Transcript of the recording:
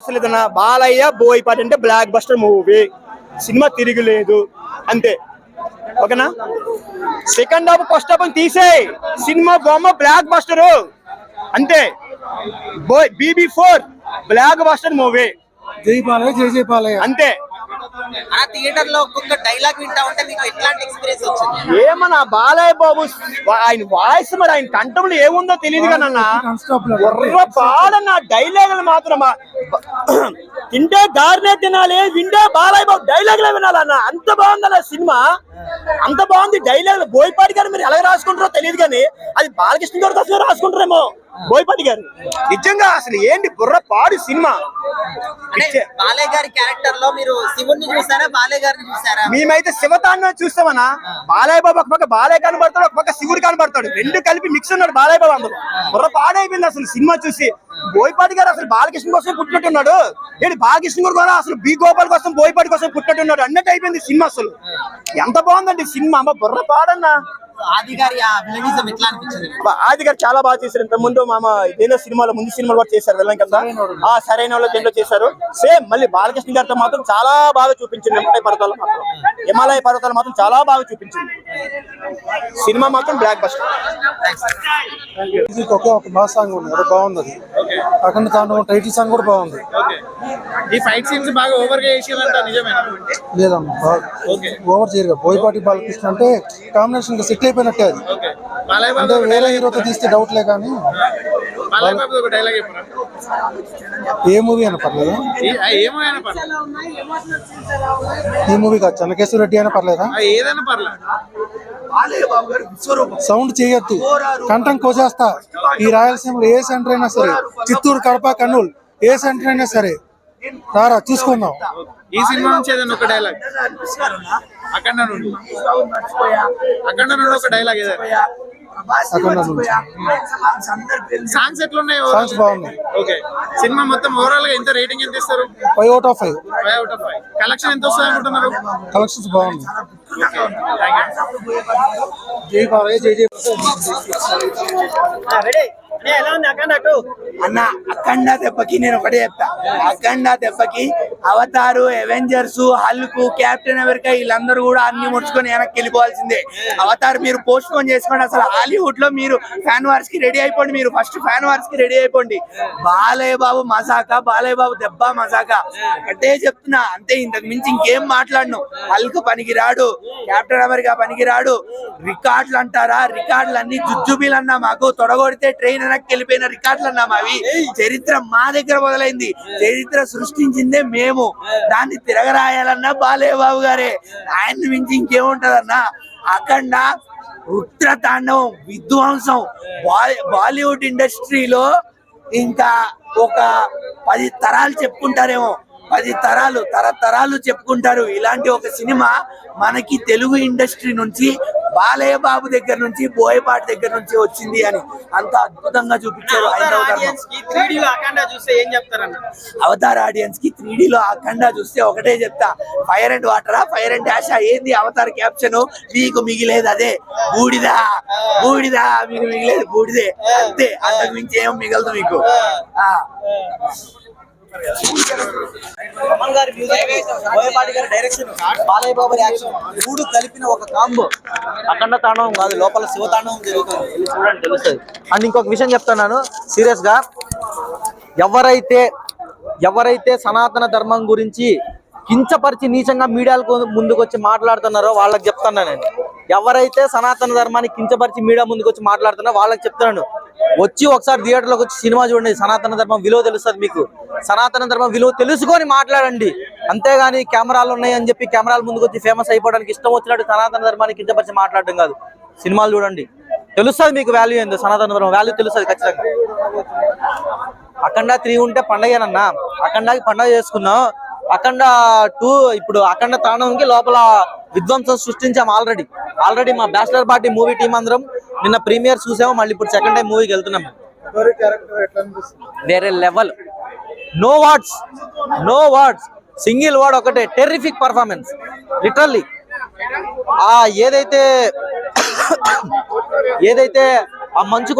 అవసరం లేదన్నా. బాలయ్య బోయపాటి అంటే బ్లాక్ బస్టర్ మూవీ, సినిమా తిరిగిలేదు అంతే. ఓకేనా? సెకండ్ హాఫ్ ఫస్ట్ హాఫ్ తీసేయ్, సినిమా బొమ్మ బ్లాక్ బస్టర్ అంతే. BB4 బ్లాక్ బస్టర్ మూవీ, జై అంతే. ఆ థియేటర్ లో ఒక్కొక్క డైలాగ్ వింటా ఉంటే మీకు ఎట్లాంటి ఎక్స్పీరియన్స్ వచ్చింది? ఏమన్నా బాలయ్య బాబు ఆయన వాయిస్ మరి ఆయన కంఠంలో ఏముందో తెలియదు కానన్నా, పాడన్న డైలాగులు మాత్రం తింటే గారినే తినాలి, వింటే బాలయ్య బాబు డైలాగులే వినాలన్న. అంత బాగుందన్న సినిమా, అంత బాగుంది. డైలాగులు బోయపాటి గారు మీరు ఎలా రాసుకుంటారో తెలియదు కానీ అది బాలకృష్ణ గారి కోసం రాసుకుంటారేమో బోయపాటి గారు. నిజంగా అసలు ఏంటి బుర్ర పాడు సినిమా. బాలయ్య గారి క్యారెక్టర్ లో మీరు శివుడిని చూసారా, బాలయ్య గారిని చూసారా? మేమైతే శివతాన్ని చూస్తామన్నా. బాలయ్య బాబు ఒక పక్క బాలయ్య కనబడతాడు, ఒక పక్క శివుడు కనబడతాడు, రెండు కలిపి మిక్స్ ఉన్నాడు బాలయ్య బాబు. అందులో బుర్ర పాడైపోయింది అసలు సినిమా చూసి. బోయపాటి గారు అసలు బాలకృష్ణ కోసం పుట్టినట్టున్నాడు, ఏంటి బాలకృష్ణ గారు కూడా అసలు బి గోపాల్ కోసం బోయపాటి కోసం పుట్టినట్టున్నాడు అన్నట్టు అయిపోయింది సినిమా. అసలు ఎంత బాగుందండి సినిమా, అమ్మ బుర్ర పాడన్నా. ఆది గారి ఎట్లా అనిపించింది? ఆది గారు చాలా బాగా చేశారు. ఇంత ముందు ఏదైనా సినిమాలో ముందు సినిమాలు కూడా చేశారు వెళ్ళం కదా, సరైన వాళ్ళు దీంట్లో చేశారు. సేమ్ మళ్ళీ బాలకృష్ణ గారితో మాత్రం చాలా బాగా చూపించింది. హిమాలయ పర్వతాలు మాత్రం చాలా బాగా చూపించింది. సినిమా మాత్రం బ్లాక్ బస్టర్. ఒక బాగా సాంగ్ ఉంది, అది బాగుంది. అక్కడ తాను టైటిల్ సాంగ్ కూడా బాగుంది. ఈ ఫైట్ సీన్స్ బాగా ఓవర్ గా చేసిరంట, నిజమేనా? లేదమ్మా, ఓవర్ చేయరు. బోయపాటి బాలకృష్ణ అంటే కాంబినేషన్ సెట్ అయిపోయినట్టే. అది అంటే వేరే హీరోతో తీస్తే డౌట్లే కానీ ఏ మూవీ అయినా పర్లేదా? ఈ మూవీ కాదు, చెన్నకేశ్వర రెడ్డి అయినా పర్లేదా? ఏదైనా పర్లేదు. సౌండ్ చేయొద్దు, కంఠం కోసేస్తా. ఈ రాయలసీమలో ఏ సెంటర్ అయినా సరే, చిత్తూరు, కడప, కర్నూలు ఏ సెంటర్ అయినా సరే రారా చూసుకుందాం. ఈ సినిమా నుంచి ఏదైనా ఒక డైలాగ్, అక్కడ నుండి ఒక డైలాగ్ ఏదైనా. సాంగ్స్ ఎట్లున్నాయి? సాంగ్స్ బాగున్నాయి. ఓకే, సినిమా మొత్తం ఓవరాల్ గా ఎంత రేటింగ్ ఎంత ఇస్తారు? 5 out of 5. కలెక్షన్ ఎంత వస్తుంది అనుకుంటున్నారు? కలెక్షన్స్ బాగుంది. జై బాలయ్య, జై జై. అన్న అఖండ దెబ్బకి నేను ఒకటే చెప్తా, అఖండ దెబ్బకి అవతారు, అవెంజర్స్, హల్క్, కెప్టెన్ అమెరికా వీళ్ళందరూ కూడా అన్ని ముడుచుకొని వెనక్కి వెళ్ళిపోవాల్సిందే. అవతారు మీరు పోస్ట్ పోన్ చేసుకోండి. అసలు హాలీవుడ్ లో మీరు ఫ్యాన్ వార్స్ కి రెడీ అయిపోండి. మీరు ఫస్ట్ ఫ్యాన్ వార్స్ కి రెడీ అయిపోండి. బాలయ్య బాబు మజాకా, బాలయ్య బాబు దెబ్బ మజాకా, ఒకటే చెప్తున్నా అంతే. ఇంతకు మించి ఇంకేం మాట్లాడను. హల్క్ పనికి రాడు, కెప్టెన్ అమెరికా పనికి రాడు. రికార్డులు అంటారా, రికార్డులు అన్ని జుజ్జుబీలు అన్నా. మాకు తొడగొడితే ట్రైన్ వెనక్కి వెళ్ళిపోయిన రికార్డులు అన్నాం. అవి చరిత్ర మా దగ్గర మొదలైంది. చరిత్ర సృష్టించిందే మేము, దాన్ని తిరగరాయాలన్నా బాలయ్య బాబు గారే. ఆయన్ని మించి ఇంకేముంటదన్నా. అఖండ రుద్ర తాండవం, విధ్వంసం. బాలీవుడ్ ఇండస్ట్రీలో ఇంకా ఒక 10 తరాలు చెప్పుకుంటారేమో, 10 తరాలు తరతరాలు చెప్పుకుంటారు. ఇలాంటి ఒక సినిమా మనకి తెలుగు ఇండస్ట్రీ నుంచి, బాలయ్య బాబు దగ్గర నుంచి, బోయపాటి దగ్గర నుంచి వచ్చింది అని అంత అద్భుతంగా చూపించారు. అవతార్ ఆడియన్స్ కి 3D లో అఖండ చూస్తే ఒకటే చెప్తా, ఫైర్ అండ్ వాటరా, ఫైర్ అండ్ డాష్ ఏంది అవతార్ క్యాప్షన్? మీకు మిగిలేదు అదే బూడిదా, బూడిదా, మీకు మిగిలేదు బూడిదే అంతే. అంతకు మించి ఏం మిగలదు మీకు. బోయపాటి గారి డైరెక్షన్, బాలయ్య బాబు యాక్షన్, 3 కలిపిన ఒక కాంబో. అఖండ తాండవం కాదు, లోపల శివతాండవం జరుగుతుంది. చూడండి తెలుస్తుంది. అండ్ ఇంకొక విషయం చెప్తున్నాను సీరియస్ గా, ఎవరైతే సనాతన ధర్మం గురించి కించపరిచి నీచంగా మీడియాలకు ముందుకు వచ్చి మాట్లాడుతున్నారో వాళ్ళకి చెప్తాను నేను. ఎవరైతే సనాతన ధర్మాన్ని కించపరిచి మీడియా ముందుకు వచ్చి మాట్లాడుతున్నారో వాళ్ళకి చెప్తున్నాను, వచ్చి ఒకసారి థియేటర్లోకి వచ్చి సినిమా చూడండి. సనాతన ధర్మం విలువ తెలుస్తుంది మీకు. సనాతన ధర్మం విలువ తెలుసుకొని మాట్లాడండి. అంతేగాని కెమెరాలు ఉన్నాయి అని చెప్పి కెమెరాల ముందుకు వచ్చి ఫేమస్ అయిపోవడానికి ఇష్టం వచ్చినట్టు సనాతన ధర్మాన్ని కించపరిచి మాట్లాడడం కాదు. సినిమాలు చూడండి, తెలుస్తుంది మీకు వాల్యూ ఏందో. సనాతన ధర్మం వాల్యూ తెలుస్తుంది ఖచ్చితంగా. అఖండ 3 ఉంటే పండగేనన్నా, అఖండకి పండగ చేసుకున్నాం. అఖండ 2 ఇప్పుడు అఖండ తాండవంకి లోపల విధ్వంసం సృష్టించాం ఆల్రెడీ మా బ్యాచిలర్ పార్టీ మూవీ టీం అందరం నిన్న ప్రీమియర్ చూసాము. మళ్ళీ ఇప్పుడు సెకండ్ టైం మూవీకి వెళ్తున్నాం. వేరే level, no words, single word ఒకటే, టెర్రిఫిక్ పర్ఫార్మెన్స్ లిటరల్లీ. ఏదైతే ఆ మంచు